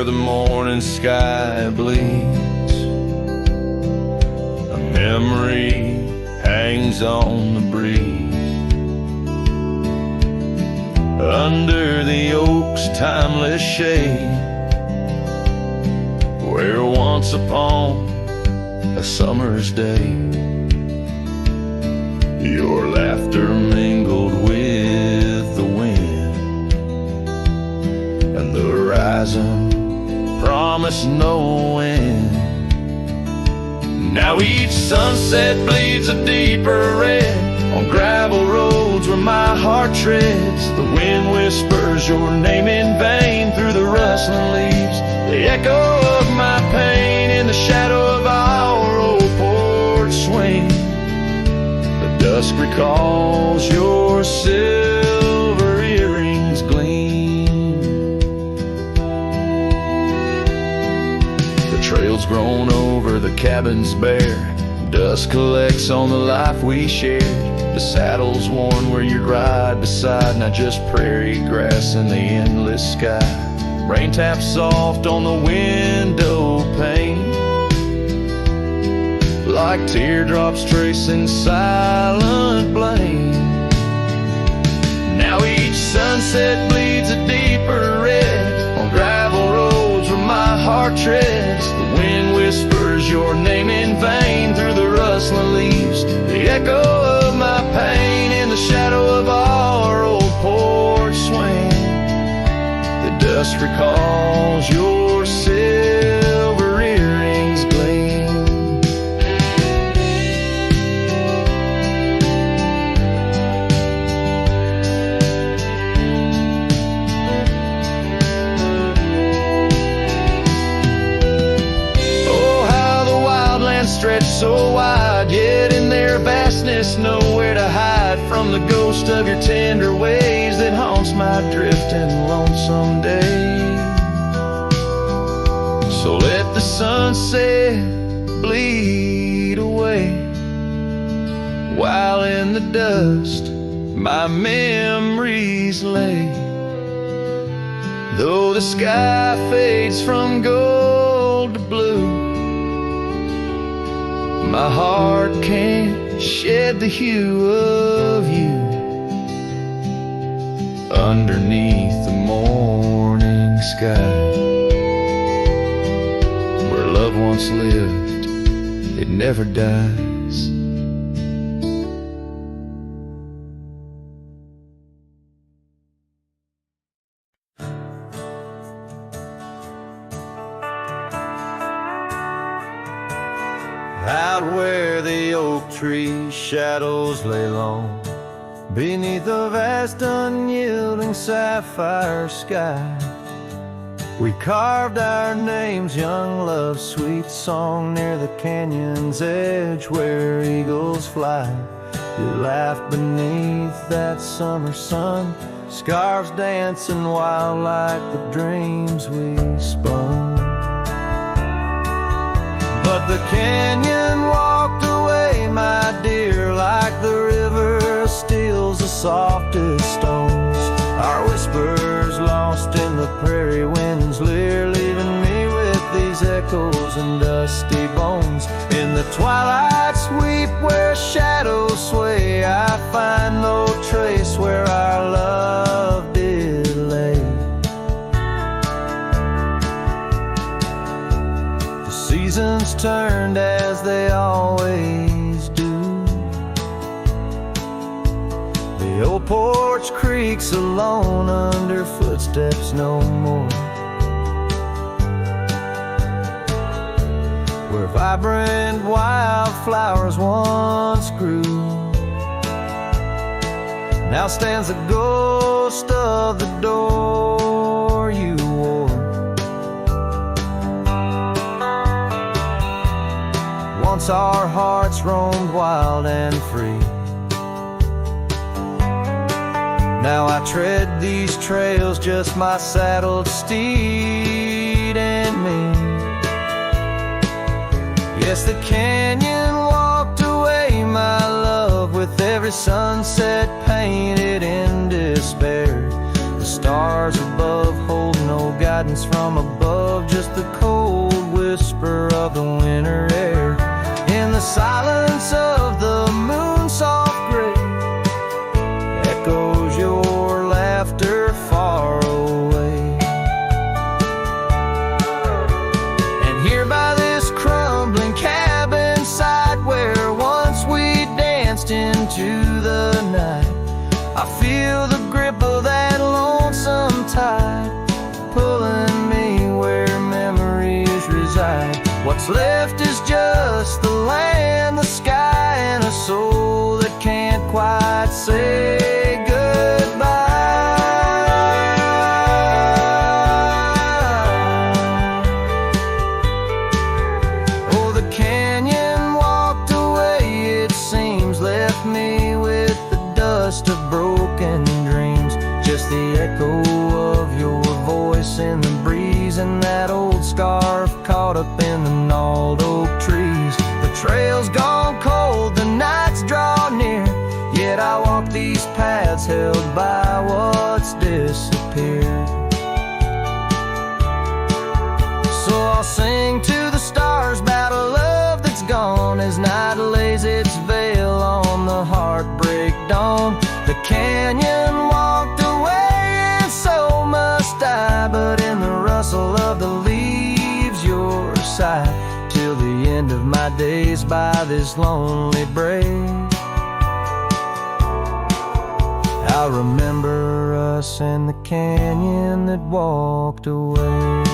the morning sky bleeds. A memory hangs on the breeze. Under the oak's timeless shade, where once upon a summer's day, your laughter mingled with the wind, and the horizon promised no end. Now each sunset bleeds a deeper red on gravel roads where my heart treads. The wind whispers your name in vain through the rustling leaves. The echo of my pain in the shadow of our old porch swing. The dusk recalls your silver earrings gleam. The trail's grown over, the cabin's bare. Dust collects on the life we shared. The saddle's worn where you'd ride beside, not just prairie grass in the endless sky. Rain taps soft on the window pane, like teardrops tracing silent blame. Now each sunset bleeds a deeper red on gravel roads where my heart treads. The wind whispers your name in vain through the rustling leaves. The echo of my pain in the shadow of our old porch swing. The dust recalls your silver earrings gleam. Oh, how the wildlands stretch so wide, yet in their vastness nowhere to hide from the ghost of your tender ways that haunts my drifting lonesome day. So let the sunset bleed away, while in the dust my memories lay. Though the sky fades from gold to blue, my heart can't shed the hue of you. Underneath the morning sky, where love once lived, it never dies. Out where the oak tree shadows lay long, beneath a vast unyielding sapphire sky, we carved our names, young love's sweet song, near the canyon's edge where eagles fly. You laughed beneath that summer sun, scarves dancing wild like the dreams we spun. But the canyon walked away, my dear, like the river steals the softest stones. Our whispers lost in the prairie wind's leer, leaving me with these echoes and dusty bones. In the twilight sweep where shadows sway, I find no trace where our love did lay. The seasons turned as they always do. The old porch creaks alone under footsteps no more, where vibrant wildflowers once grew. Now stands the ghost of the door you wore. Once our hearts roamed wild and free. Now I tread these trails, just my saddled steed and me. Yes, the canyon walked away, my love, with every sunset painted in despair. The stars above hold no guidance from above, silence of the moon's soft gray echoes your laughter far away. And here by this crumbling cabin site where once we danced into the night, I feel the grip of that lonesome tide pulling me where memories reside. What's left is just the land, the sky, and a soul that can't quite say goodbye. Oh, the canyon walked away, it seems, left me with the dust of broken dreams. Just the echo of your voice in the breeze, and that old scarf caught up in the gnarled oak trees. The trail's gone cold, the nights draw near, yet I walk these paths held by what's disappeared. So I'll sing to the stars about a love that's gone as night lays its veil on the heartbreak dawn. The canyon walked away and so must I, but in the rustle of the leaves your side, till the end of my days by this lonely brae. I remember us and the canyon that walked away.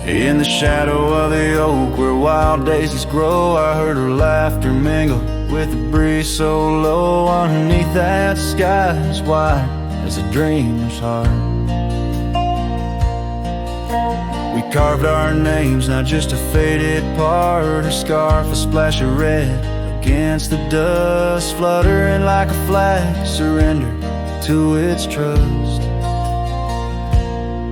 In the shadow of the oak where wild daisies grow, I heard her laughter mingle with the breeze so low. Underneath that sky as wide as a dreamer's heart, we carved our names, not just a faded part. Her scarf a splash of red against the dust, fluttering like a flag, surrender to its trust.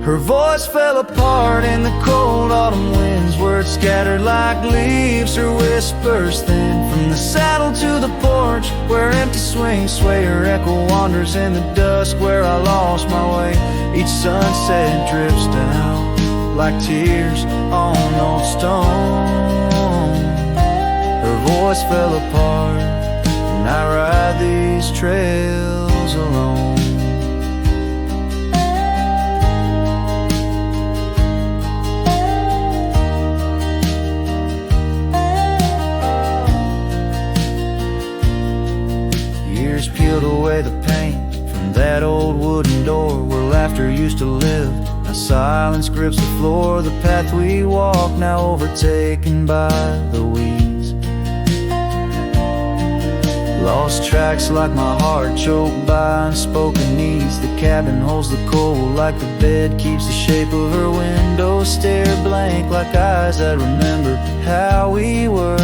Her voice fell apart in the cold autumn winds, words scattered like leaves, her whispers thin. From the saddle to the porch where empty swings sway, her echo wanders in the dusk where I lost my way. Each sunset drips down like tears on old stone. Her voice fell apart and I ride these trails alone. Peeled away the paint from that old wooden door where laughter used to live. Now silence grips the floor, the path we walk now overtaken by the weeds. Lost tracks like my heart choked by unspoken needs. The cabin holds the cold like the bed keeps the shape of her window. Stare blank like eyes that remember how we were.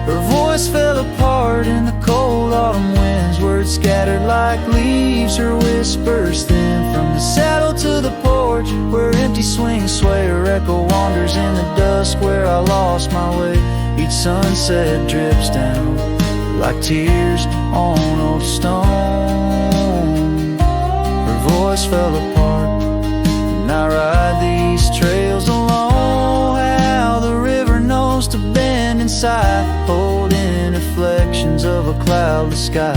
Her voice fell apart in the cold autumn winds, words scattered like leaves, her whispers thin. From the saddle to the porch where empty swings sway, her echo wanders in the dusk where I lost my way. Each sunset drips down like tears on old stone. Her voice fell apart and I ride these trails alone. How the river knows to bend inside, holding reflections of a cloudless sky,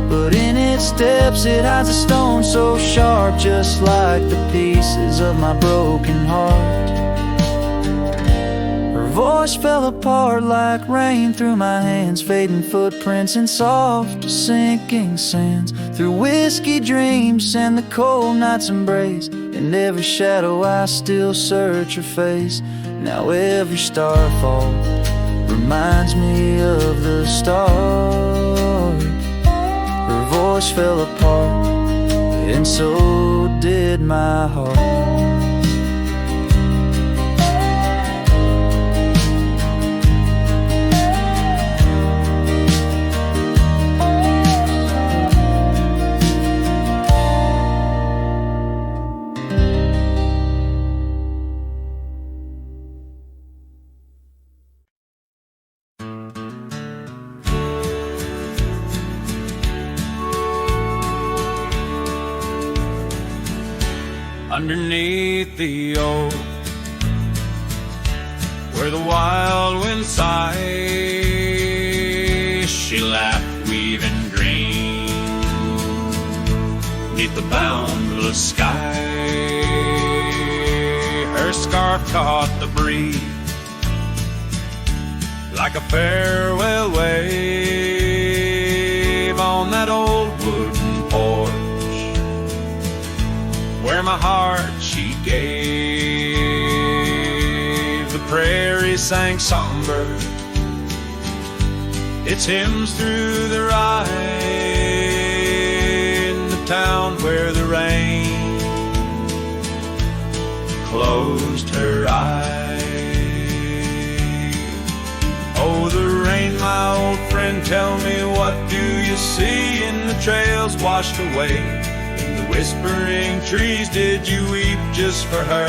but in its depths it hides a stone so sharp, just like the pieces of my broken heart. Her voice fell apart like rain through my hands, fading footprints in soft sinking sands, through whiskey dreams and the cold night's embrace. In every shadow I still search her face. Now every starfall reminds me of the start. Her voice fell apart and so did my heart. underneath the oak, where the wild wind sighs. She laughed, weaving green neath the boundless sky. Her scarf caught the breeze like a farewell wave on that old wooden porch where my heart she gave. The prairie sang songbird its hymns through the rye in the town where the rain closed her eyes. Oh, the rain, my old friend, tell me, what do you see in the trails washed away? In the whispering trees, did you weep just for her,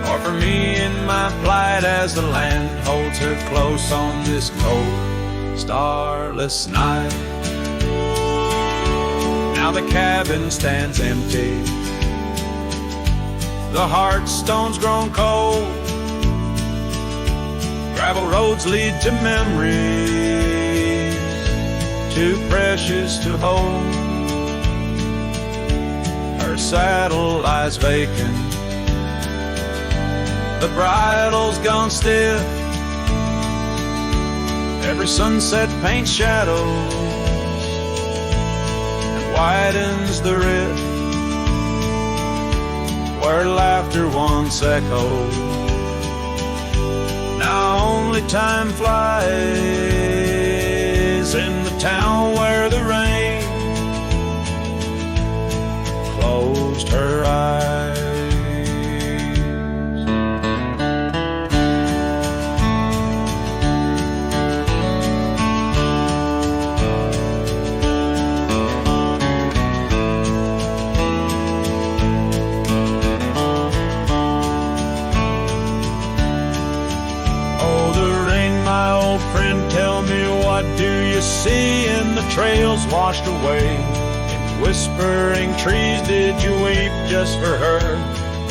or for me in my plight as the land holds her close on this cold, starless night? Now the cabin stands empty, the hearthstone's grown cold, gravel roads lead to memories too precious to hold. Her saddle lies vacant, the bridle's gone stiff, every sunset paints shadows and widens the rift where laughter once echoed. Now only time flies in the town where the rain closed her eyes. Do you see in the trails washed away? In whispering trees, did you weep just for her,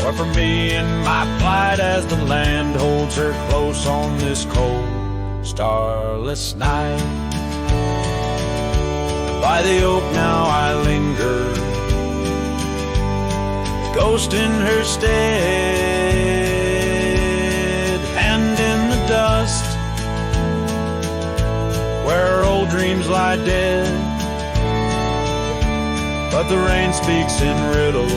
or for me in my plight as the land holds her close on this cold, starless night? By the oak now I linger, ghost in her stead, hand in the dust where old dreams lie dead. But the rain speaks in riddles,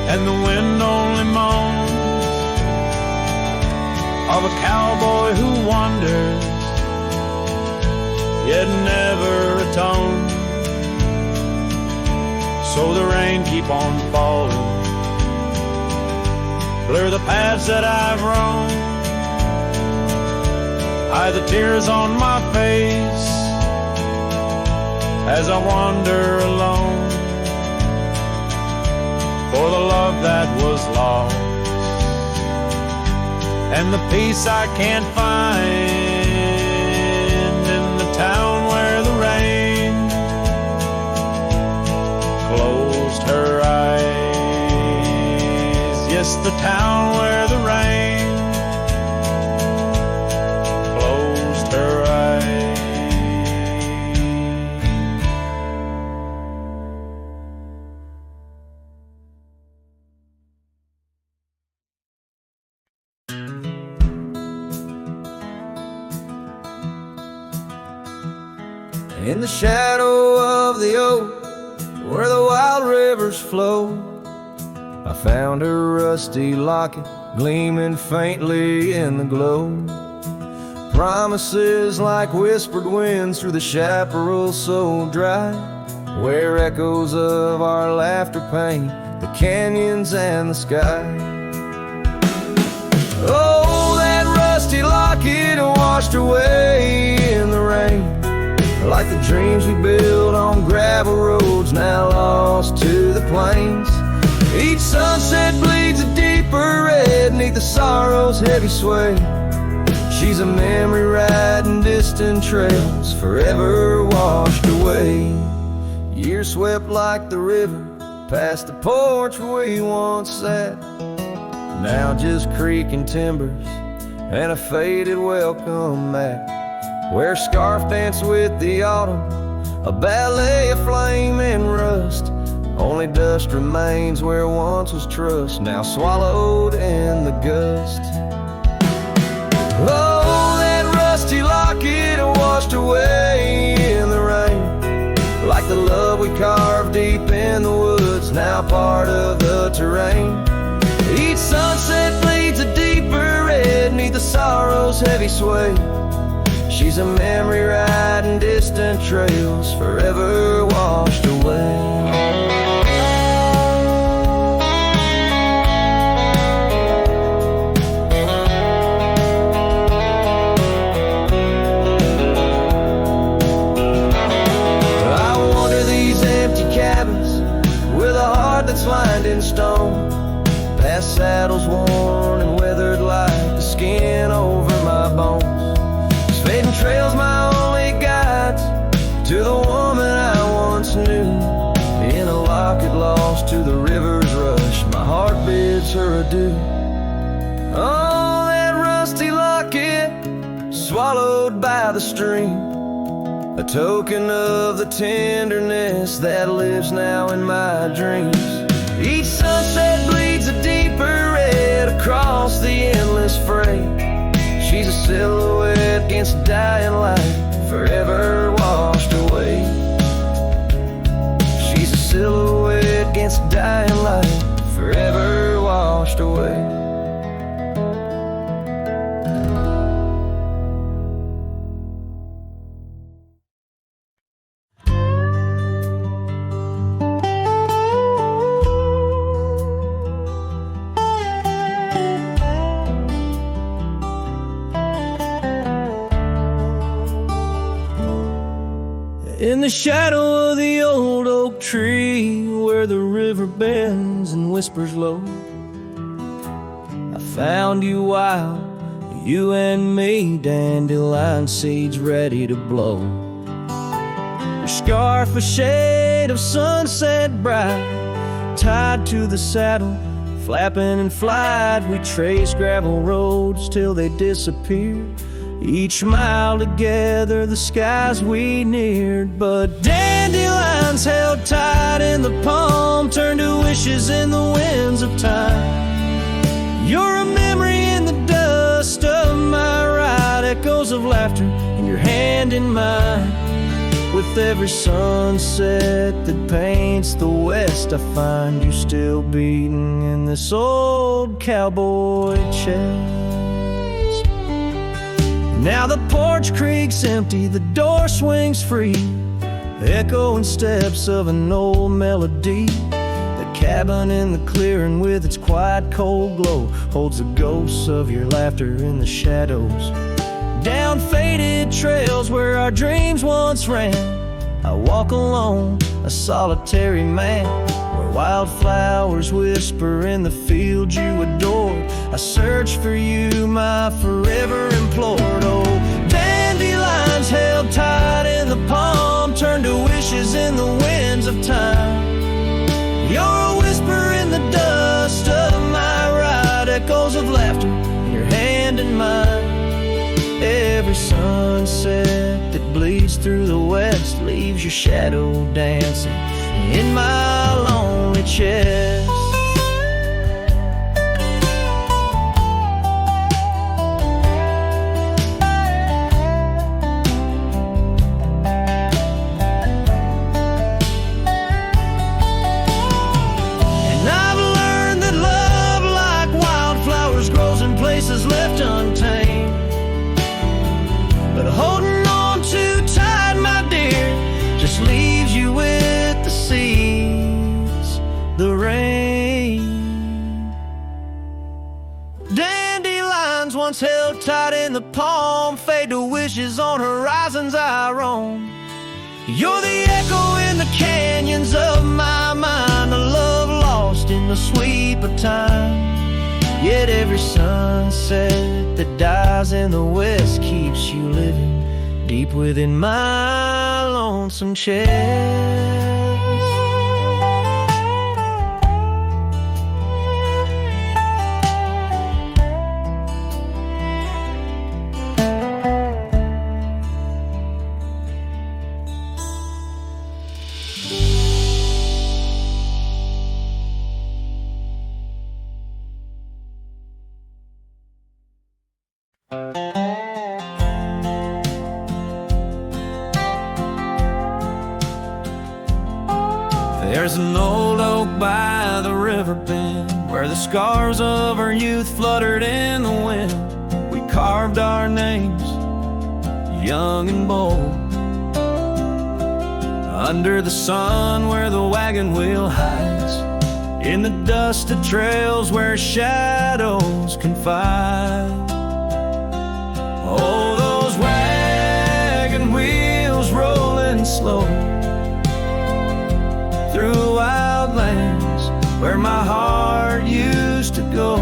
and the wind only moans of a cowboy who wanders, yet never atones. So the rain keep on falling, blur the paths that I've roamed, hide the tears on my face as I wander alone for the love that was lost and the peace I can't find in the town where the rain closed her eyes. Yes, the town where the rain closed her eyes. In the shadow of the oak, where the wild rivers flow, I found a rusty locket gleaming faintly in the glow. Promises like whispered winds through the chaparral so dry, where echoes of our laughter paint the canyons and the sky. Oh, that rusty locket washed away in the rain, like the dreams we built on gravel roads now lost to the plains. Each sunset bleeds a deeper red neath the sorrow's heavy sway. She's a memory riding distant trails forever washed away. Years swept like the river past the porch where we once sat. Now just creaking timbers and a faded welcome mat, where scarf danced with the autumn, a ballet of flame and rust. Only dust remains where once was trust, now swallowed in the gust. Oh, that rusty locket washed away in the rain, like the love we carved deep in the woods, now part of the terrain. Each sunset bleeds a deeper red neath the sorrow's heavy sway. She's a memory riding distant trails, forever washed away. Lined in stone, past saddles worn and weathered like the skin over my bones. These fading trails my only guides to the woman I once knew. In a locket lost to the river's rush, my heart bids her adieu. Oh, that rusty locket swallowed by the stream, a token of the tenderness that lives now in my dreams. Each sunset bleeds a deeper red across the endless freight. She's a silhouette against dying light, forever washed away. She's a silhouette against dying light, forever washed away. In the shadow of the old oak tree, where the river bends and whispers low, I found you wild, you and me, dandelion seeds ready to blow. Your scarf a shade of sunset bright, tied to the saddle, flapping in flight. We traced gravel roads till they disappeared. Each mile together the skies we neared, but dandelions held tight in the palm turned to wishes in the winds of time. You're a memory in the dust of my ride, echoes of laughter in your hand in mine. With every sunset that paints the west, I find you still beating in this old cowboy chest. Now the porch creaks empty, the door swings free, echoing steps of an old melody. The cabin in the clearing with its quiet cold glow holds the ghosts of your laughter in the shadows. Down faded trails where our dreams once ran, I walk alone, a solitary man, where wildflowers whisper in the fields you adored. I search for you, my forever implored. Oh, dandelions held tight in the palm turned to wishes in the winds of time. You're a whisper in the dust of my ride, echoes of laughter in your hand in mine. Every sunset that bleeds through the west leaves your shadow dancing in my lonely chest. And I've learned that love, like wildflowers, grows in places left untamed. But holding on too tight, my dear, just leaves you with the seas, the rain. Dandelions once held tight in the palm fade to wishes on horizons I roam. You're the echo in the canyons of my mind, a love lost in the sweep of time. Yet every sunset that dies in the west keeps you living deep within my lonesome chest. There's an old oak by the river bend where the scars of our youth fluttered in the wind. We carved our names, young and bold, under the sun where the wagon wheel hides, in the dusted trails where shadows confide. Oh, those wagon wheels rolling slow through wild lands where my heart used to go.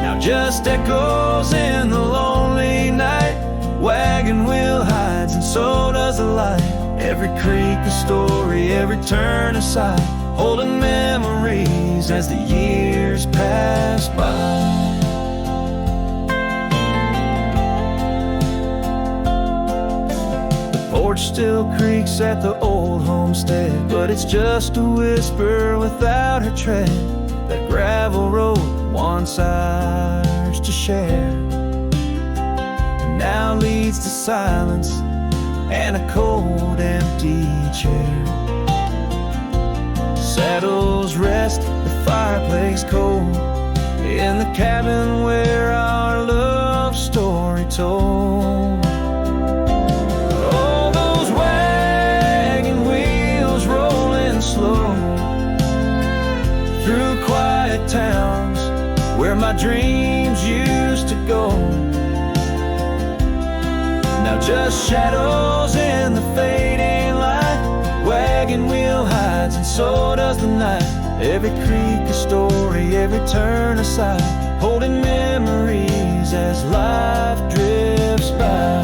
Now just echoes in the lonely night. Wagon wheel hides and so does the light. Every creek a story, every turn a sight, holding memories as the years pass by. Porch still creaks at the old homestead, but it's just a whisper without her tread. That gravel road once ours to share now leads to silence and a cold, empty chair. Saddles rest, the fireplace cold, in the cabin where our love story told. Oh, those wagon wheels rolling slow through quiet towns where my dreams used to go. Now just shadows in the fading light. Wagon wheel hides and so does the night. Every creek a story, every turn a sight, holding memories as life drifts by.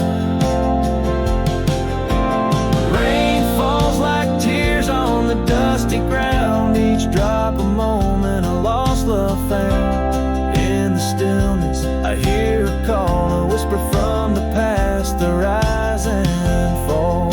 Rain falls like tears on the dusty ground, each drop a moment, a lost love found. In the stillness I hear a call, a whisper from the past, the rise and fall.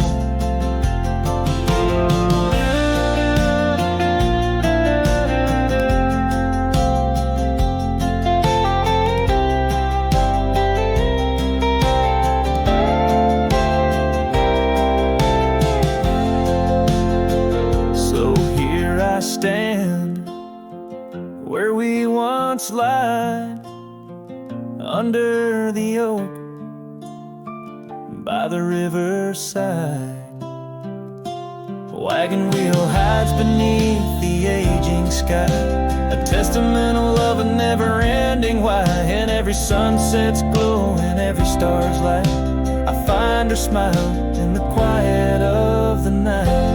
So here I stand where we once lied, under the oak by the riverside. Wagon wheel hides beneath the aging sky, a testament of love, a never-ending why. And every sunset's glow and every star's light, I find her smile in the quiet of the night.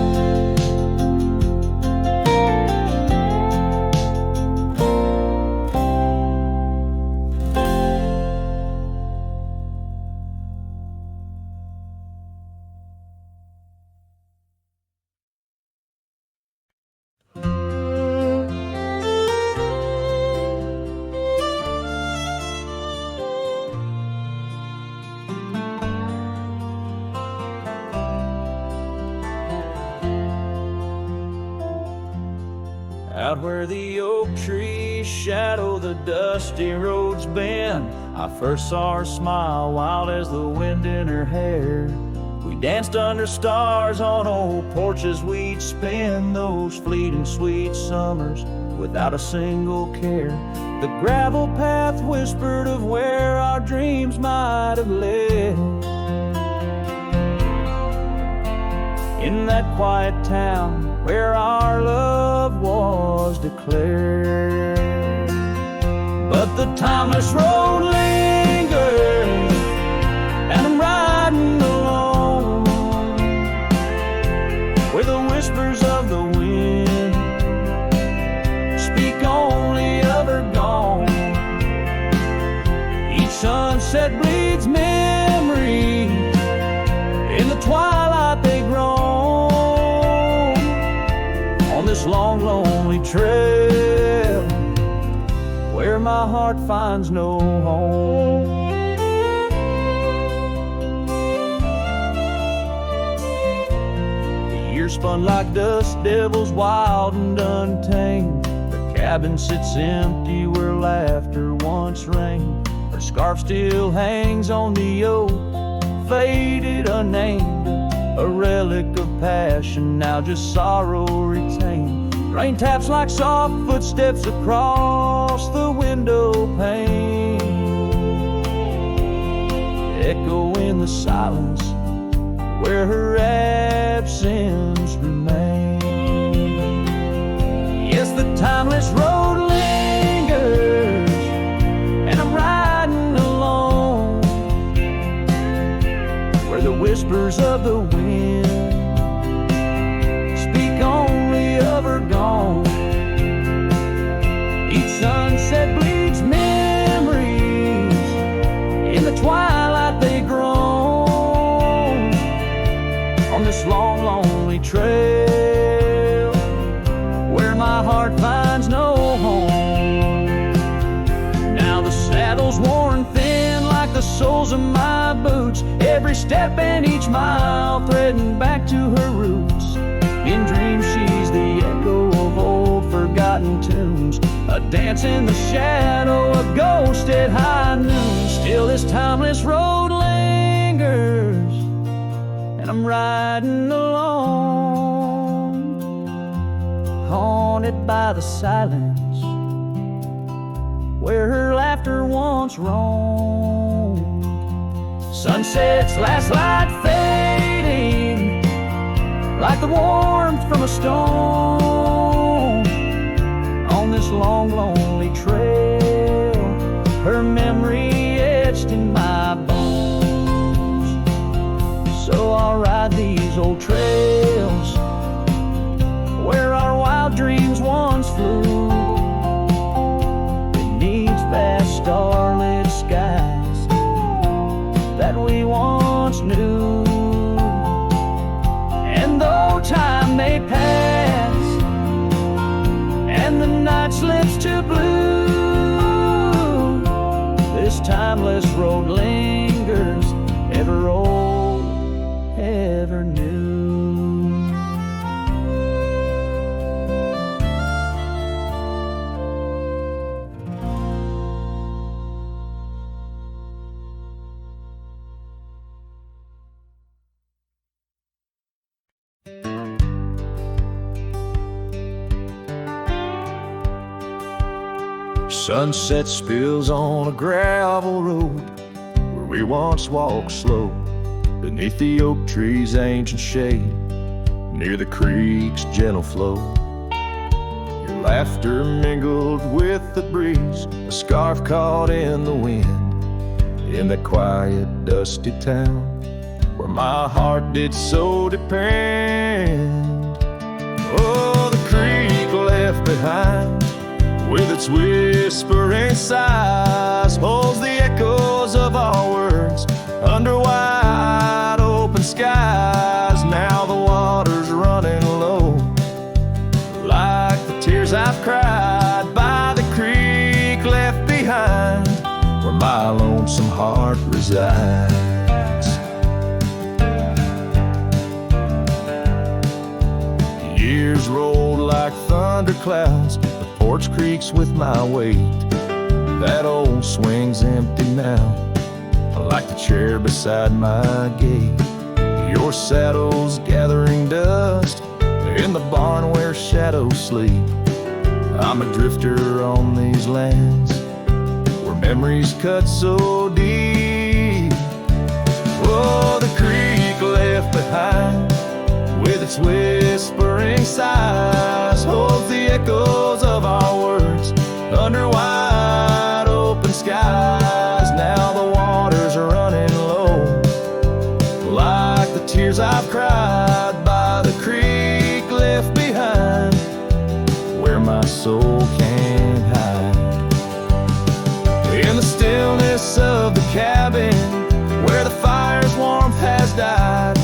Out where the oak trees shadow the dusty roads bend, I first saw her smile wild as the wind in her hair. We danced under stars on old porches, we'd spend those fleeting sweet summers without a single care. The gravel path whispered of where our dreams might have led. In that quiet town where our love was declared. But the timeless road lingers, and I'm riding alone, where the whispers of the wind speak only of her gone. Each sunset bleeds memory, in the twilight they groan, on this long, lonely trail where my heart finds no home. The years spun like dust devils, wild and untamed. The cabin sits empty where laughter once reigned. Her scarf still hangs on the oak, faded, unnamed. a relic of passion, now just sorrow retained. Rain taps like soft footsteps across the window pane, echo in the silence where her absence remains. Yes, the timeless road lingers, and I'm riding alone, where the whispers of the wind speak only of her gone. Each sunset bleeds memories, in the twilight they groan, on this long, lonely trail where my heart finds no home. Now the saddle's worn thin like the soles of my boots, every step and each mile threading back to her roots. In dreams she's the echo of old forgotten tunes, a dance in the shadow, a ghost at high noon. Still this timeless road lingers, and I'm riding alone, haunted by the silence where her laughter once roamed. Sunset's last light fading like the warmth from a stone, on this long, lonely trail, her memory etched in my bones. So I'll ride these old trails where our wild dreams once flew, beneath vast starlit skies that we once knew. And though time may pass and the night slips to blue, this timeless road lingers, ever old, ever new. Sunset spills on a gravel road where we once walked slow, beneath the oak tree's ancient shade, near the creek's gentle flow. Your laughter mingled with the breeze, a scarf caught in the wind, in that quiet, dusty town where my heart did so depend. Oh, the creek left behind with its whispering sighs holds the echoes of our words under wide open skies. Now the water's running low like the tears I've cried by the creek left behind where my lonesome heart resides. Years rolled like thunder clouds, porch creaks with my weight. That old swing's empty now, like the chair beside my gate. Your saddle's gathering dust in the barn where shadows sleep. I'm a drifter on these lands where memories cut so deep. Oh, the creek left behind with its whispering sighs holds the echoes of our words under wide open skies. Now the waters are running low like the tears I've cried by the creek left behind where my soul can't hide. In the stillness of the cabin where the fire's warmth has died,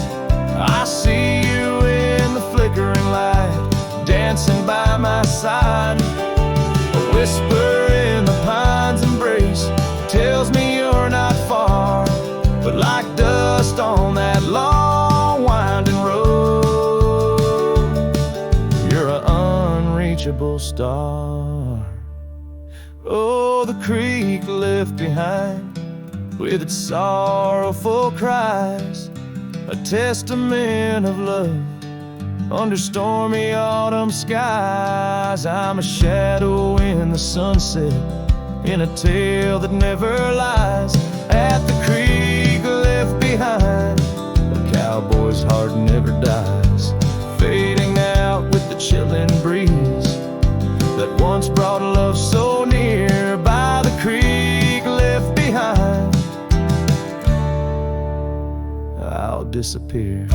I see you in the flickering light, dancing by my side. A whisper in the pine's embrace tells me you're not far, but like dust on that long winding road, you're an unreachable star. Oh, the creek left behind with its sorrowful cries a testament of love. Under stormy autumn skies, I'm a shadow in the sunset, in a tale that never lies. At the creek left behind, a cowboy's heart never dies, fading out with the chilling breeze that once brought love so near. By the creek left behind, I'll disappear.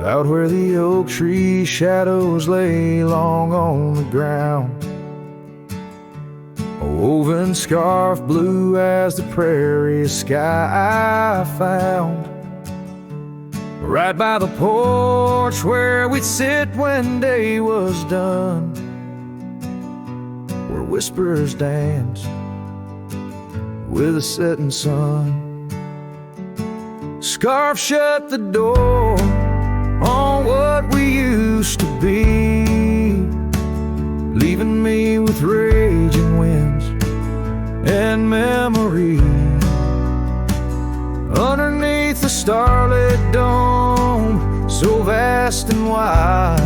Out where the oak tree shadows lay long on the ground, a woven scarf blue as the prairie sky I found. Right by the porch where we'd sit when day was done, where whispers danced with the setting sun. Scarf shut the door on what we used to be, leaving me with raging winds and memory. Underneath the starlit dome, so vast and wide,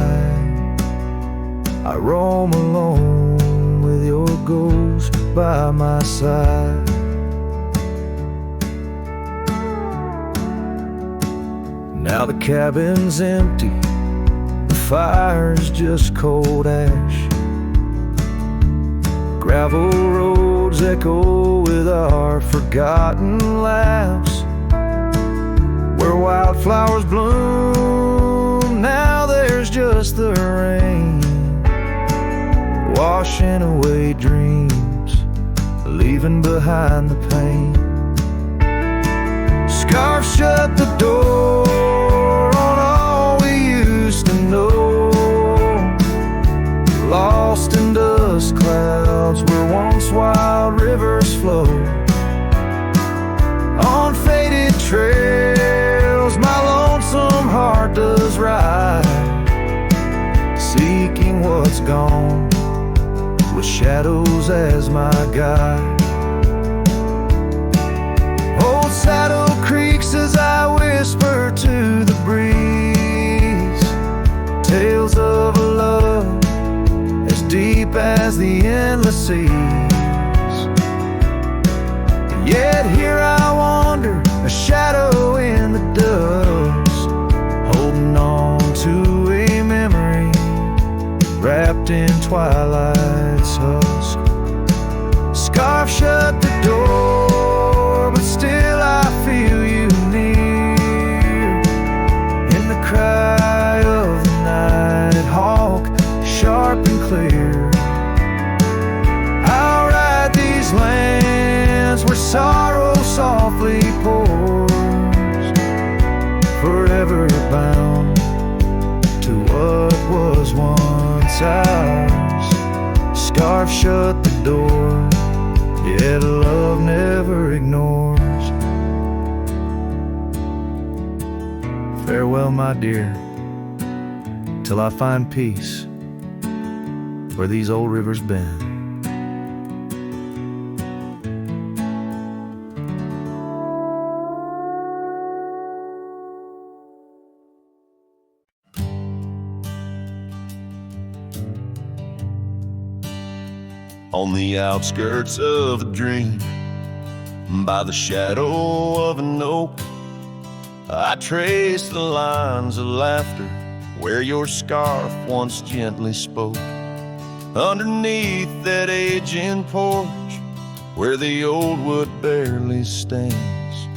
I roam alone with your ghost by my side. Now the cabin's empty, the fire's just cold ash. Gravel roads echo with our forgotten laughs. Where wildflowers bloom, now there's just the rain, washing away dreams, leaving behind the pain. Scarf shut the door on all we used to know, lost in dust clouds where once wild rivers flow. On faded trails my lonesome heart does ride, seeking what's gone with shadows as my guide. Old saddle creaks as I whisper to the breeze, tales of a love as deep as the endless seas. Yet here I wander, a shadow in the dust, holding on to a memory wrapped in twilight's husk. Scarf shut the door, but still I feel you near, in the cry of the night hawk, sharp and clear. I'll ride these lands where sorrow softly pours, forever bound to what was once ours. Scarf shut the door, yet love never ignores. Farewell, my dear, till I find peace where these old rivers bend. On the outskirts of a dream, by the shadow of an oak, I trace the lines of laughter where your scarf once gently spoke. Underneath that aging porch where the old wood barely stands,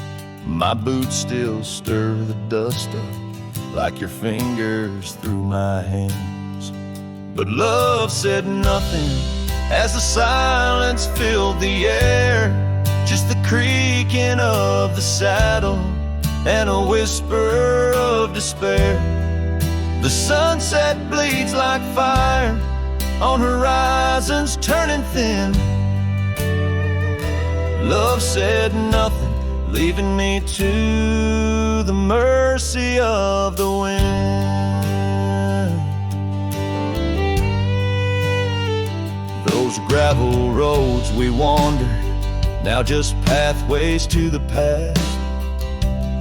my boots still stir the dust up like your fingers through my hands. But love said nothing as the silence filled the air, just the creaking of the saddle and a whisper of despair. The sunset bleeds like fire on horizons turning thin. Love said nothing, leaving me to the mercy of the wind. Those gravel roads we wandered, now just pathways to the past.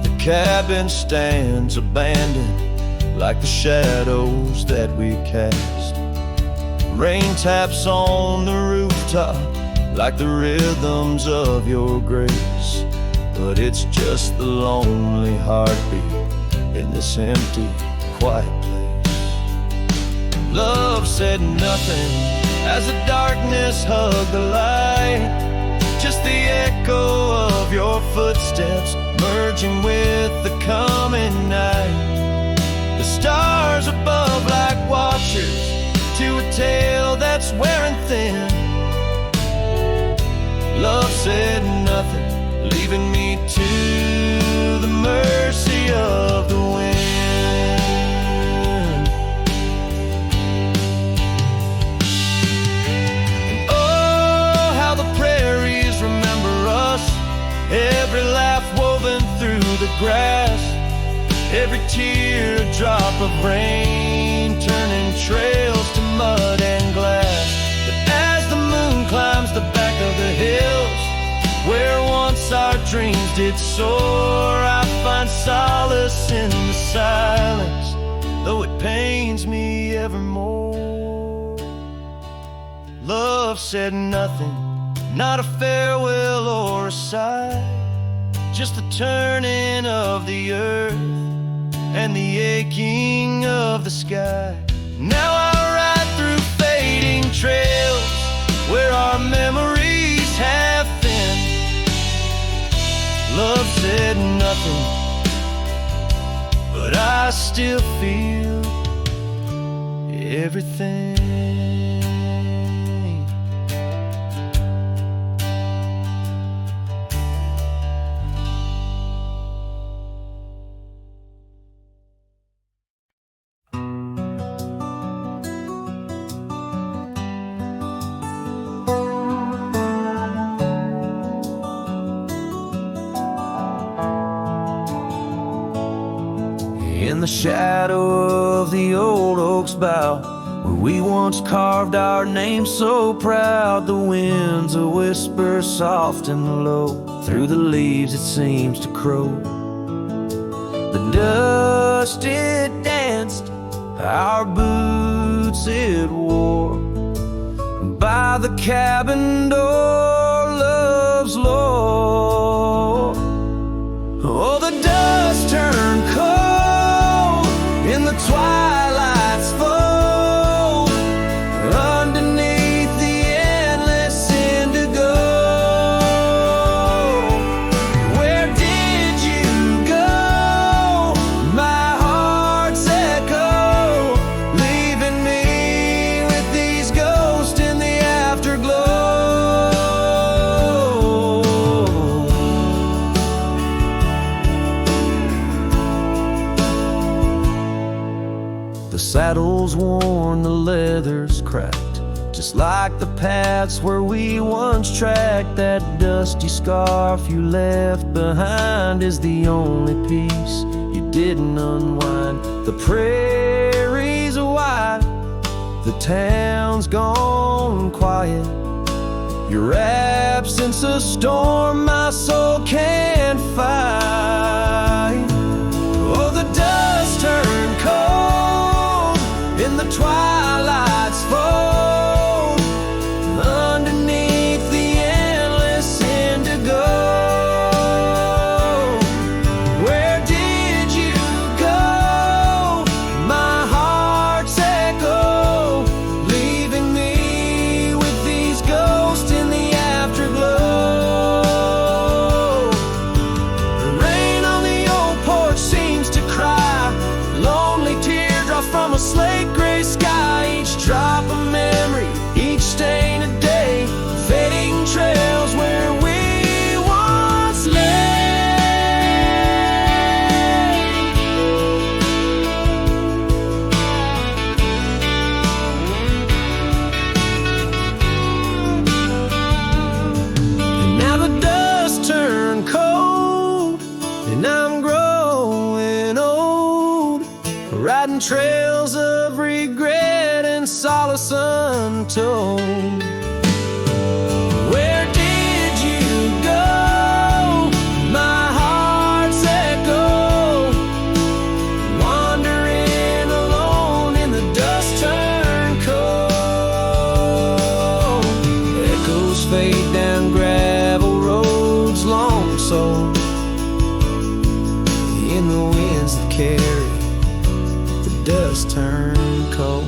The cabin stands abandoned, like the shadows that we cast. Rain taps on the rooftop, like the rhythms of your grace. But it's just the lonely heartbeat in this empty, quiet place. Love said nothing as the darkness hugged the light. Just the echo of your footsteps merging with the coming night. The stars above like watchers to a tale that's wearing thin. Love said nothing, leaving me to the mercy of the wind. And oh, how the prairies remember us, every laugh woven through the grass, every teardrop of rain turning trails to mud and glass. But as the moon climbs the back of the hills, where once our dreams did soar, I find solace in the silence, though it pains me evermore. Love said nothing, not a farewell or a sigh, just the turning of the earth and the aching of the sky. Now I ride through fading trails where our memories have thinned. Love said nothing, but I still feel everything. In the shadow of the old oak's bough, where we once carved our name so proud, the wind's a whisper soft and low, through the leaves it seems to crow. The dust it danced, our boots it wore, by the cabin door love's lore. Oh, the dust turned cold in the twilight's fold, underneath the endless indigo. Where did you go? My heart's echo, leaving me with these ghosts in the afterglow. The saddle's worn, the leather's cracked, just like the paths where we once tracked. That dusty scarf you left behind is the only piece you didn't unwind. The prairie's wide, the town's gone quiet, your absence a storm my soul can't fight. Oh, the dust turned cold in the twilight's fold, underneath the endless indigo. Where did you go? My heart's echo, leaving me with these ghosts in the afterglow. forgotten trails of regret and solace untold. Where did you go? My heart's echo, wandering alone in the dust turned cold. Echoes fade down gravel roads, long sold in the winds that carry the dust turned cold.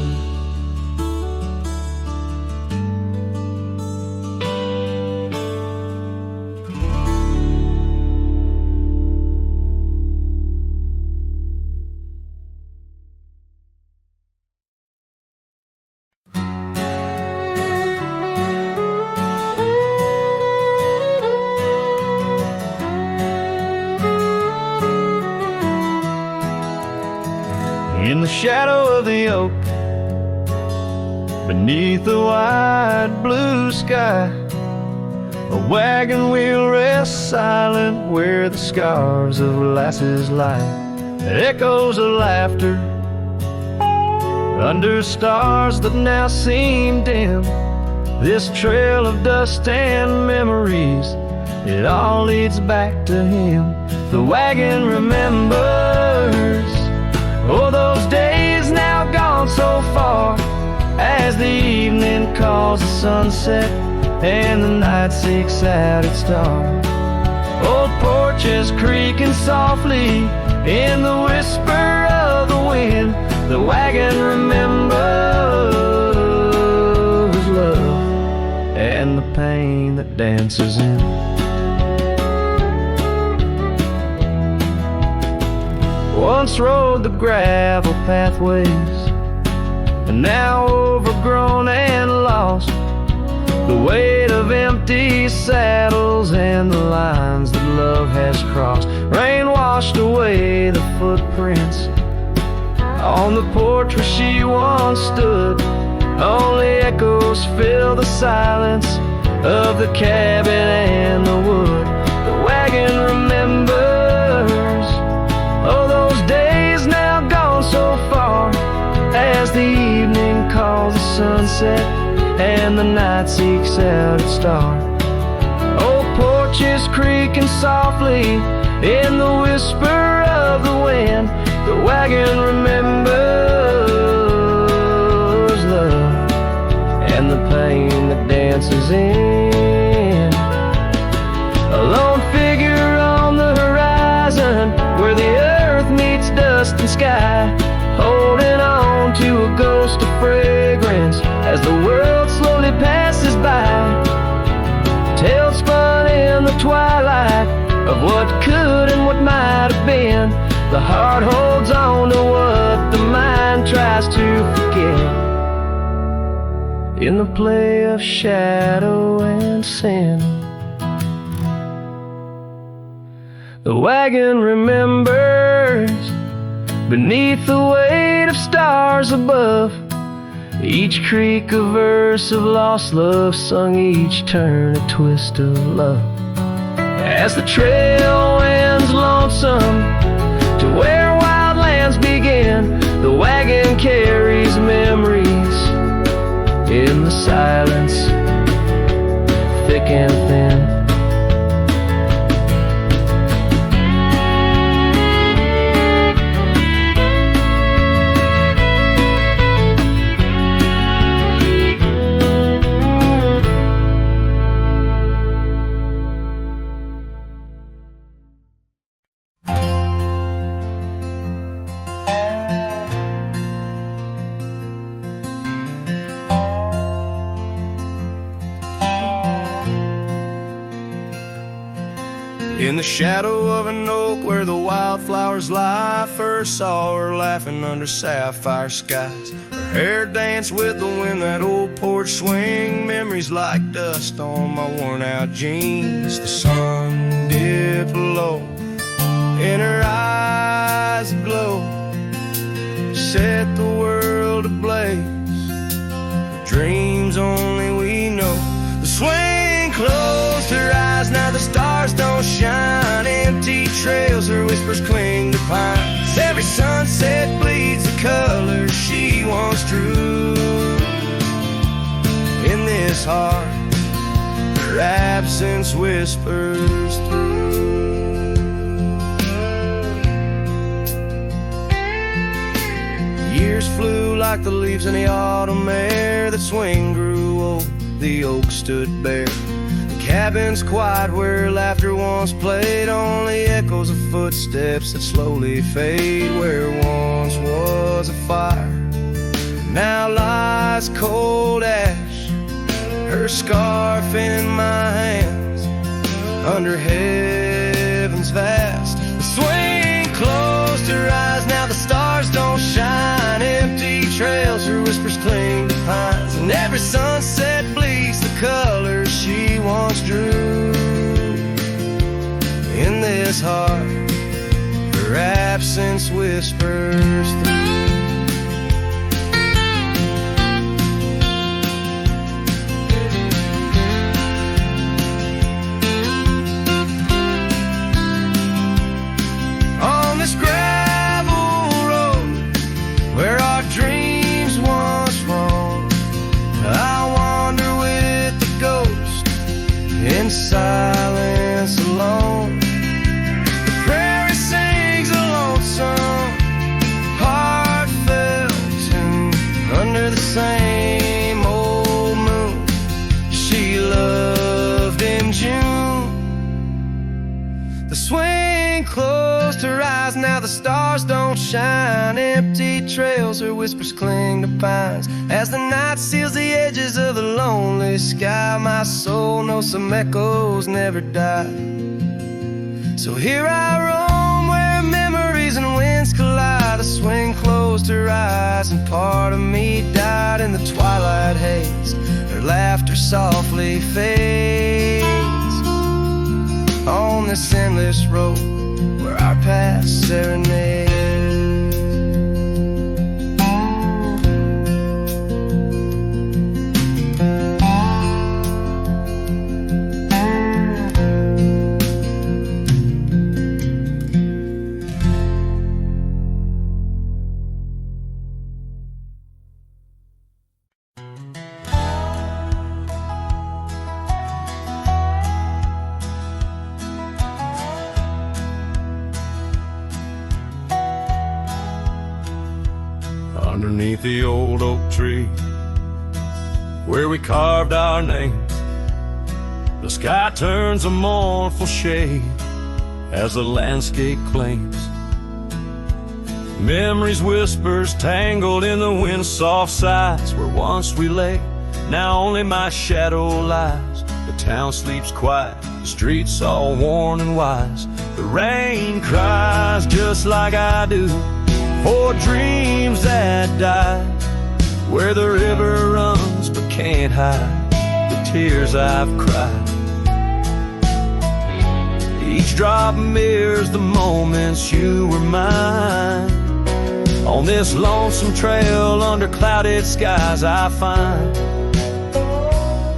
In the shadow of the oak, beneath the wide blue sky, a wagon wheel rests silent where the scars of lasses lie. Echoes of laughter under stars that now seem dim. This trail of dust and memories, it all leads back to him. The wagon remembers, oh, those days now gone so far, as the evening calls the sunset and the night seeks out its star. Old porches creaking softly in the whisper of the wind. The wagon remembers love and the pain that dances in. Once rode the gravel pathways, and now overgrown and lost. The weight of empty saddles and the lines that love has crossed. Rain washed away the footprints on the porch where she once stood. Only echoes fill the silence of the cabin and the wood. The wagon remembers, oh, those days now gone so far, as the evening calls the sunset and the night seeks out its star. Old porches creaking softly in the whisper of the wind. The wagon remembers love and the pain that dances in. A lone figure on the horizon where the earth meets dust and sky, holding on to a ghost of fragrance as the world slowly passes by. Tales spun in the twilight of what could and what might have been. The heart holds on to what the mind tries to forget. In the play of shadow and sin, the wagon remembers, beneath the weight of stars above, each creak a verse of lost love, sung each turn a twist of love. As the trail ends lonesome to where wild lands begin, the wagon carries memories in the silence, thick and thin. In the shadow of an oak where the wildflowers lie, first saw her laughing under sapphire skies. Her hair danced with the wind, that old porch swing, memories like dust on my worn out jeans. The sun dipped low, in her eyes aglow, set the world ablaze. The dreams only we know. The swing closed her eyes, now the stars don't shine. Empty trails, her whispers cling to pines. Every sunset bleeds the colors she once drew. In this heart, her absence whispers through. Years flew like the leaves in the autumn air. The swing grew old, the oak stood bare. The cabin's quiet where laughter once played, only echoes of footsteps that slowly fade. Where once was a fire, now lies cold ash. Her scarf in my hands, under heaven's vast. The swing closed her eyes, now the stars don't shine. Empty trails, her whispers cling to pines, and every sunset bleeds the colors she once drew. In this heart, her absence whispers through. Where our dreams once roamed, I wander with the ghost in silence alone. The prairie sings a lonesome, heartfelt tune under the same old moon she loved in June. The swing closed her eyes, now the stars don't shine. Empty trails, her whispers cling to pines. As the night seals the edges of the lonely sky, my soul knows some echoes never die. So here I roam where memories and winds collide. The swing closed her eyes and part of me died in the twilight haze. Her laughter softly fades on this endless road where our past serenade. Underneath the old oak tree where we carved our names, the sky turns a mournful shade as the landscape claims. Memories whispers tangled in the wind's soft sighs. Where once we lay, now only my shadow lies. The town sleeps quiet, the streets all worn and wise. The rain cries just like I do for dreams that die, where the river runs but can't hide the tears I've cried. Each drop mirrors the moments you were mine. On this lonesome trail under clouded skies, I find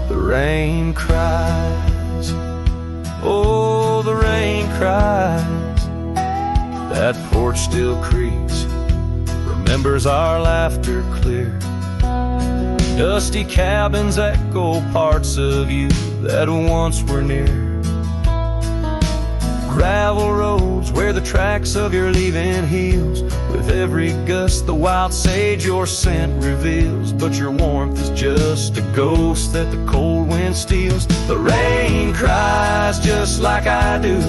the rain cries. Oh, the rain cries. That porch still creaks, remembers our laughter clear. Dusty cabins echo parts of you that once were near. Gravel roads where the tracks of your leaving heals. With every gust the wild sage your scent reveals. But your warmth is just a ghost that the cold wind steals. The rain cries just like I do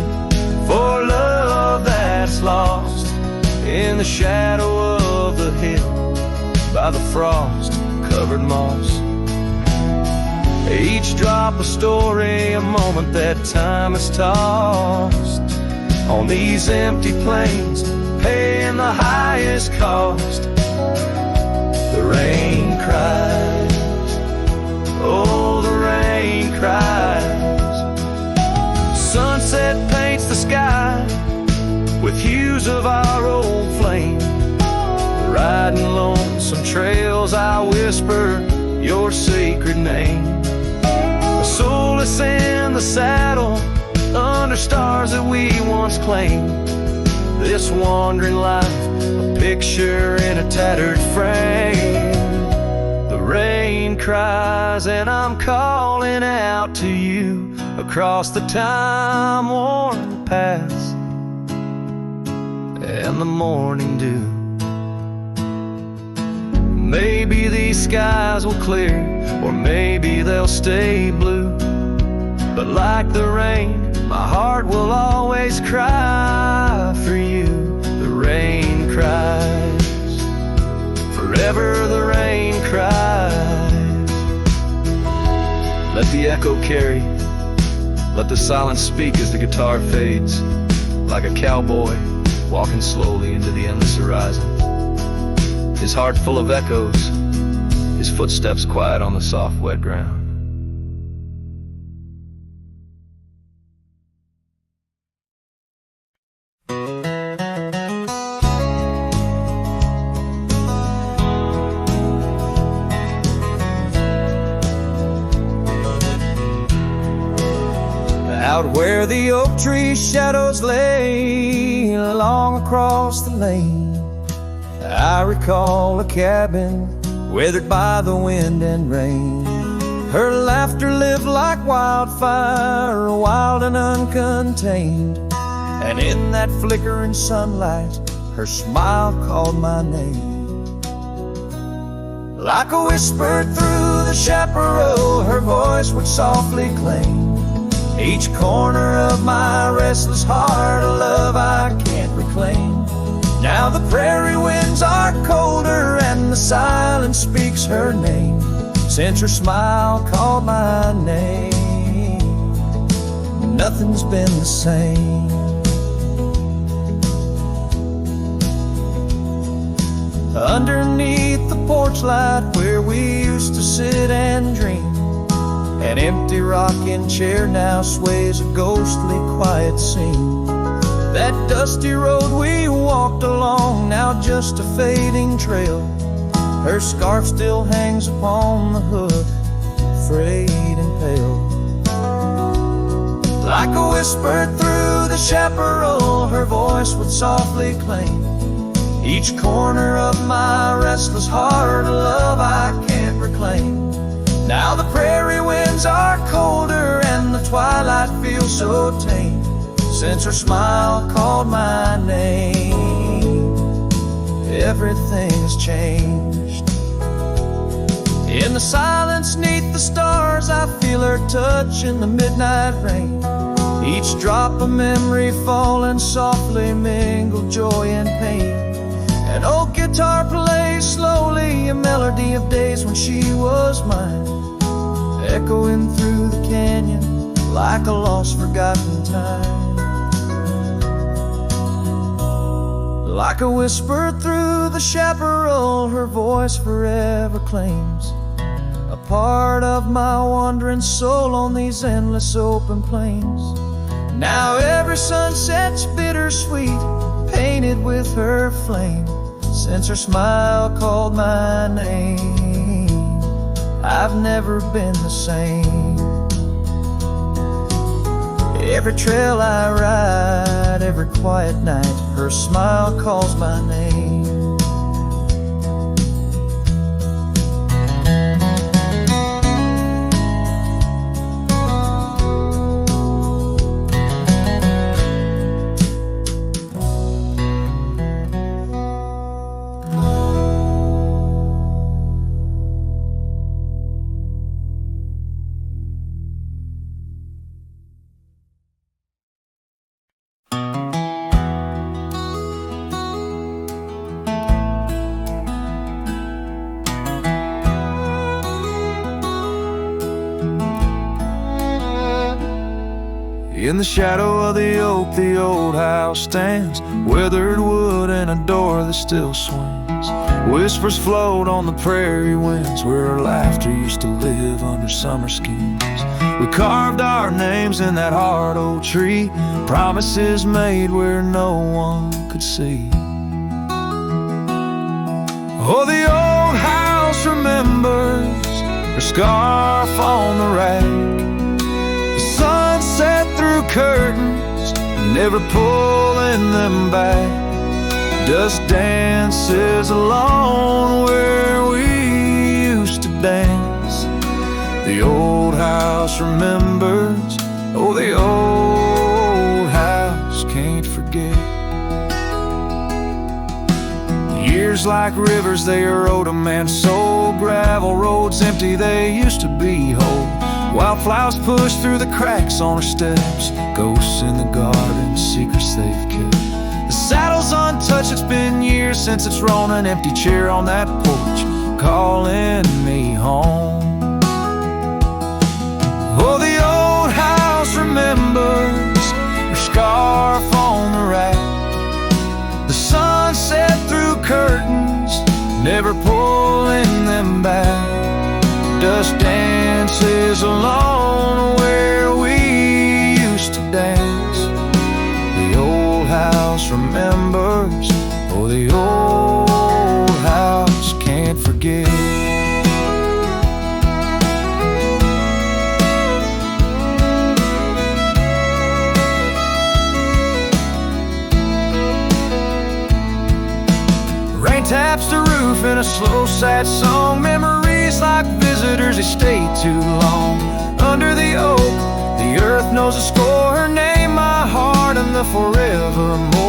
for love that's lost in the shadow of the hill by the frost-covered moss. Each drop a story, a moment that time has tossed on these empty plains, paying the highest cost. The rain cries, oh, the rain cries. Sunset paints the sky with hues of our old flame. Riding lonesome trails, I whisper your sacred name. Soulless in the saddle, under stars that we once claimed. this wandering life, a picture in a tattered frame. The rain cries and I'm calling out to you across the time-worn paths and the morning dew. Maybe these skies will clear, or maybe they'll stay blue. But like the rain, my heart will always cry for you. The rain cries, forever the rain cries. Let the echo carry, let the silence speak as the guitar fades, like a cowboy walking slowly into the endless horizon. His heart full of echoes, his footsteps quiet on the soft wet ground. Out where the oak tree shadows lay along across the lane, I recall a cabin weathered by the wind and rain. Her laughter lived like wildfire, wild and uncontained. And in that flickering sunlight, her smile called my name. Like a whisper through the chaparral, her voice would softly claim each corner of my restless heart, a love I can't reclaim. Now the prairie winds are colder and the silence speaks her name. Since her smile called my name, nothing's been the same. Underneath the porch light where we used to sit and dream, an empty rocking chair now sways a ghostly quiet scene. That dusty road we walked along, now just a fading trail. Her scarf still hangs upon the hook, frayed and pale. Like a whisper through the chaparral, her voice would softly claim each corner of my restless heart, a love I can't reclaim. Now the prairie winds are colder and the twilight feels so tame. Since her smile called my name, everything has changed. In the silence neath the stars, I feel her touch in the midnight rain. Each drop a memory falling softly, mingled joy and pain. An old guitar plays slowly a melody of days when she was mine, echoing through the canyon like a lost forgotten time. Like a whisper through the chaparral, her voice forever claims a part of my wandering soul on these endless open plains. Now every sunset's bittersweet, painted with her flame. Since her smile called my name, I've never been the same. Every trail I ride, every quiet night, her smile calls my name. In the shadow of the oak, the old house stands, weathered wood and a door that still swings. Whispers float on the prairie winds, where our laughter used to live under summer skins. We carved our names in that hard old tree, promises made where no one could see. Oh, the old house remembers her scarf on the rack, the sunset through curtains, and never pulling them back. Dust dances alone where we used to dance. The old house remembers, oh, the old house can't forget. Years like rivers, they erode a man's soul. Gravel roads empty, they used to be whole. Wildflowers push through the cracks on our steps. Ghosts in the garden, secrets they've kept. The saddle's untouched, it's been years since it's rolled. An empty chair on that porch, calling me home. Oh, the old house remembers her scarf on the rack. The sun set through curtains, never pulling them back. Dust dances alone where we used to dance. The old house remembers, oh, the old house can't forget. Rain taps the roof in a slow, sad song. Memories like visitors, they stay too long. Under the oak, the earth knows a score. Her name, my heart, and the forevermore.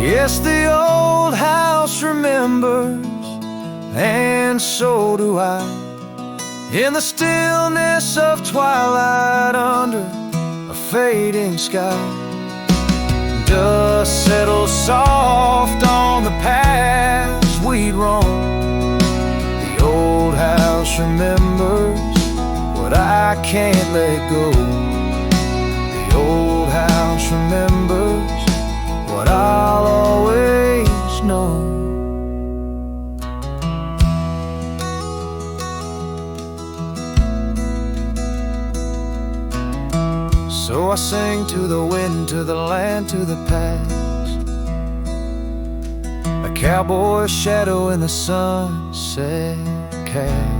Yes, the old house remembers, and so do I. In the stillness of twilight under a fading sky, dust settles soft on the paths we'd roam. The old house remembers what I can't let go. The old house remembers what I'll always know. So I sing to the wind, to the land, to the past. A cowboy shadow in the sunset cast.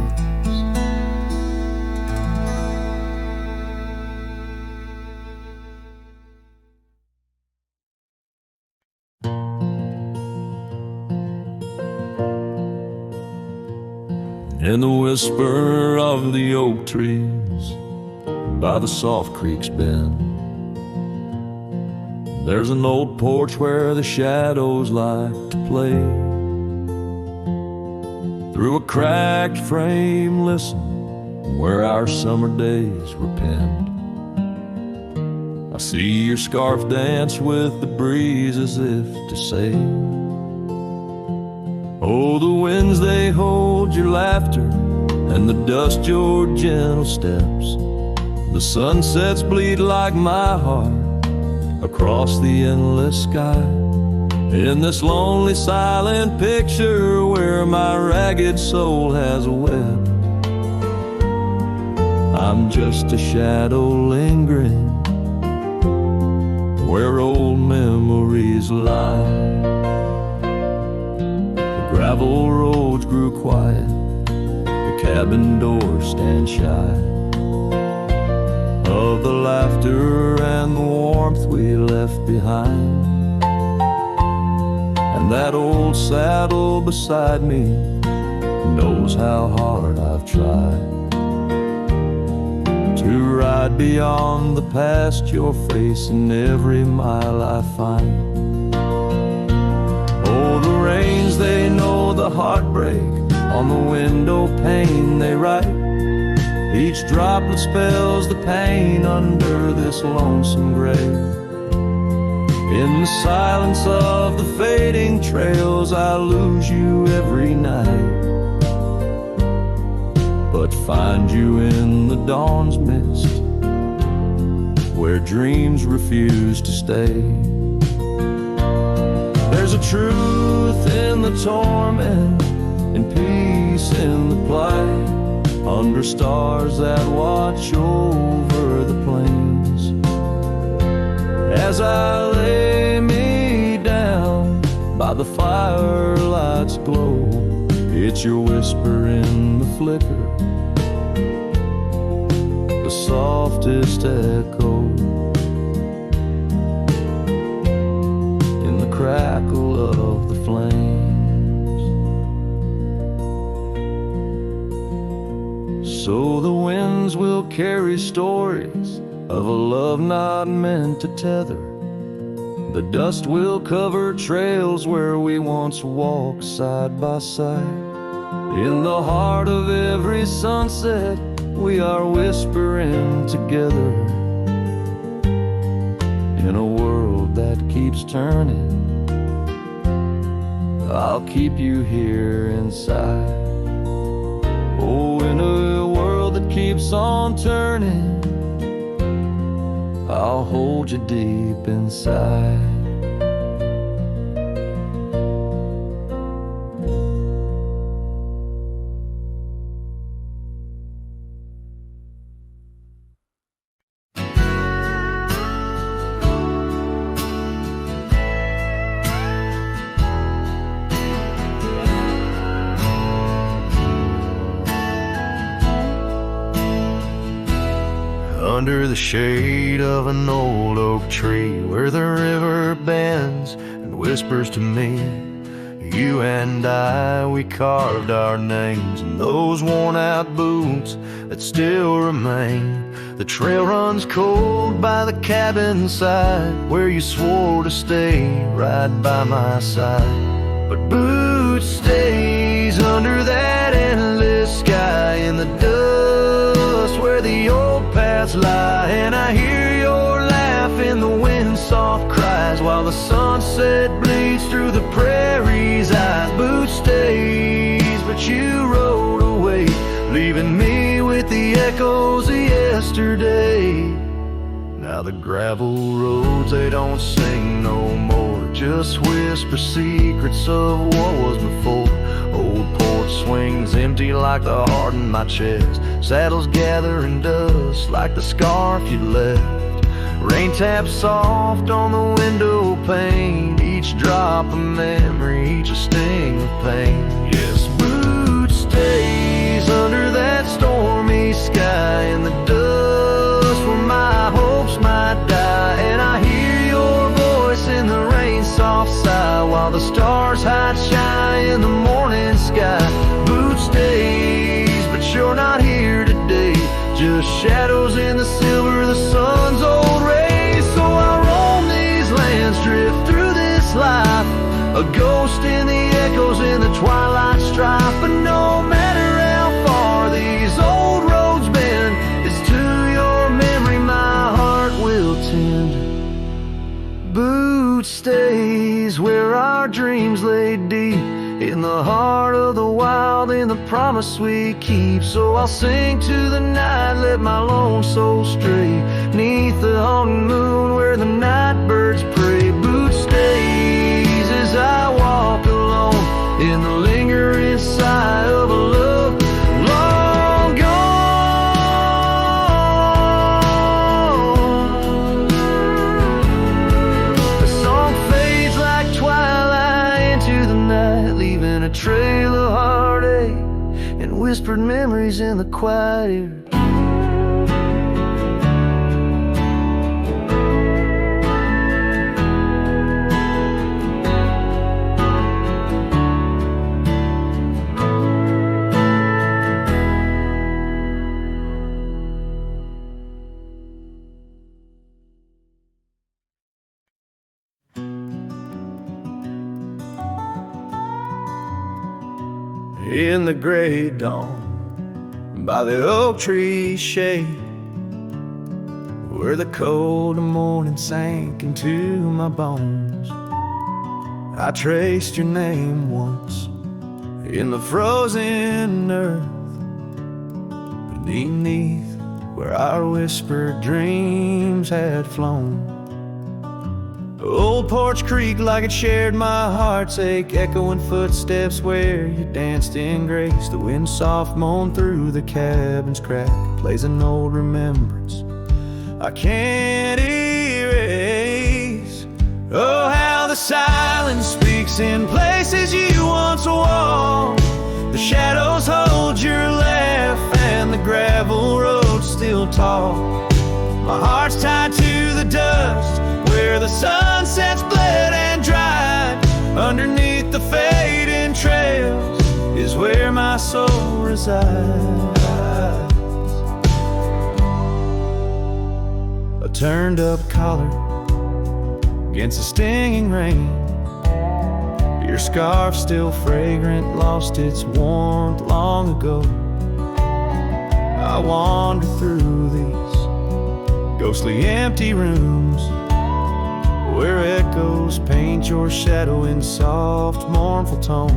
In the whisper of the oak trees by the soft creek's bend, there's an old porch where the shadows like to play. Through a cracked frame, listen, where our summer days were penned. I see your scarf dance with the breeze as if to say, oh, the winds, they hold your laughter, and the dust your gentle steps. The sunsets bleed like my heart across the endless sky. In this lonely silent picture where my ragged soul has wept, I'm just a shadow lingering where old memories lie. The gravel roads grew quiet, the cabin doors stand shy of the laughter and the warmth we left behind. And that old saddle beside me knows how hard I've tried to ride beyond the past, your face in every mile I find. Oh, the rains, they know the heartbreak, on the window pane they write. Each droplet spells the pain under this lonesome grave. In the silence of the fading trails, I lose you every night, but find you in the dawn's mist, where dreams refuse to stay. There's a truth in the torment, and peace in the plight, under stars that watch over the plains. As I lay me down by the firelight's glow, it's your whisper in the flicker, the softest echo. carry stories of a love not meant to tether. The dust will cover trails where we once walked side by side. In the heart of every sunset, we are whispering together. In a world that keeps turning, I'll keep you here inside. Oh, in a world that keeps on turning, I'll hold you deep inside. Under the shade of an old oak tree, where the river bends and whispers to me, you and I, we carved our names in those worn out boots that still remain. The trail runs cold by the cabin side, where you swore to stay right by my side. But boot stays under that endless sky in the dust where the old paths lie. And I hear your laugh in the wind soft cries, while the sunset bleeds through the prairie's eyes. Boot stays, but you rode away, leaving me with the echoes of yesterday. Now the gravel roads, they don't sing no more, just whisper secrets of what was before. Old porch swings empty like the heart in my chest, saddles gathering dust like the scarf you left. Rain taps soft on the window pane, each drop a memory, each a sting of pain. Yes, boot stays under that stormy sky in the dust where my hopes might die. And I hear your voice in the rain soft sigh, while the stars hide shy in the morning sky. Boot stays, but you're not here today, just shadows in the silver of the sun's old rays. So I roam these lands, drift through this life, a ghost in the echoes in the twilight strife. But no matter how far these old roads bend, it's to your memory my heart will tend. Boot stays where our dreams lay deep, in the heart of the wild, in the promise we keep. So I'll sing to the night, let my lone soul stray, neath the haunting moon where the night birds pray. Boot stays as I walk alone in the lingering sigh of a love long gone. The song fades like twilight into the night, leaving a trail of heartache and whispered memories in the quiet air. In the gray dawn, by the oak tree shade, where the cold morning sank into my bones, I traced your name once in the frozen earth, beneath where our whispered dreams had flown. Old Porch Creek like it shared my heart's ache, echoing footsteps where you danced in grace. The wind soft moaned through the cabin's crack, plays an old remembrance I can't erase. Oh, how the silence speaks in places you once walked. The shadows hold your laugh and the gravel roads still talk. My heart's tied to the dust where the sunsets bled and dried. Underneath the fading trails is where my soul resides. turned up collar against the stinging rain. Your scarf still fragrant, lost its warmth long ago. I wander through these ghostly empty rooms where echoes paint your shadow in soft, mournful tones.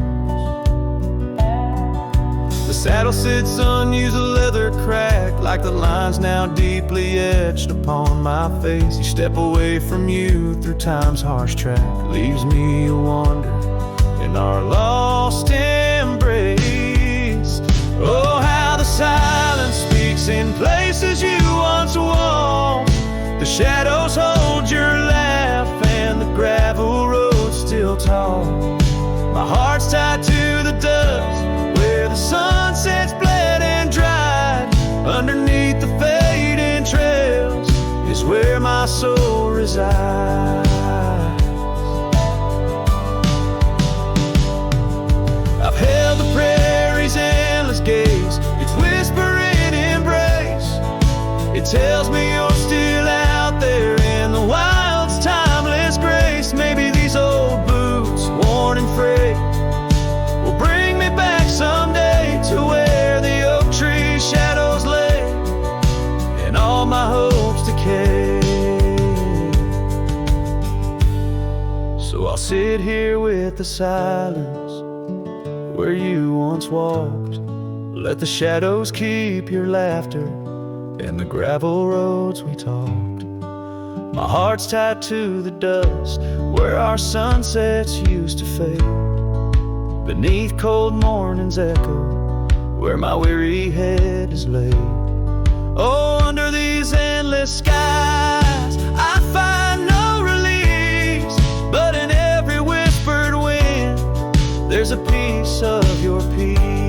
The saddle sits unused, the leather cracked, like the lines now deeply etched upon my face. Each step away from you through time's harsh track leaves me a wander in our lost embrace. Oh, how the silence speaks in places you once walked. The shadows hold your laugh and the gravel road still tall. My heart's tied to the dust where the sunsets bled and dried. Underneath the fading trails is where my soul resides. I've held the prairie's endless gaze, its whispering embrace. It tells me you're still out there in the wild's timeless grace. Maybe these old boots, worn and frayed, will bring me back someday to where the oak tree shadows lay and all my hopes decay. So I'll sit here with the silence where you once walked. Let the shadows keep your laughter and the gravel roads we talked. My heart's tied to the dust where our sunsets used to fade. Beneath cold morning's echo where my weary head is laid. Oh, under these endless skies I find no release, but in every whispered wind there's a piece of your peace.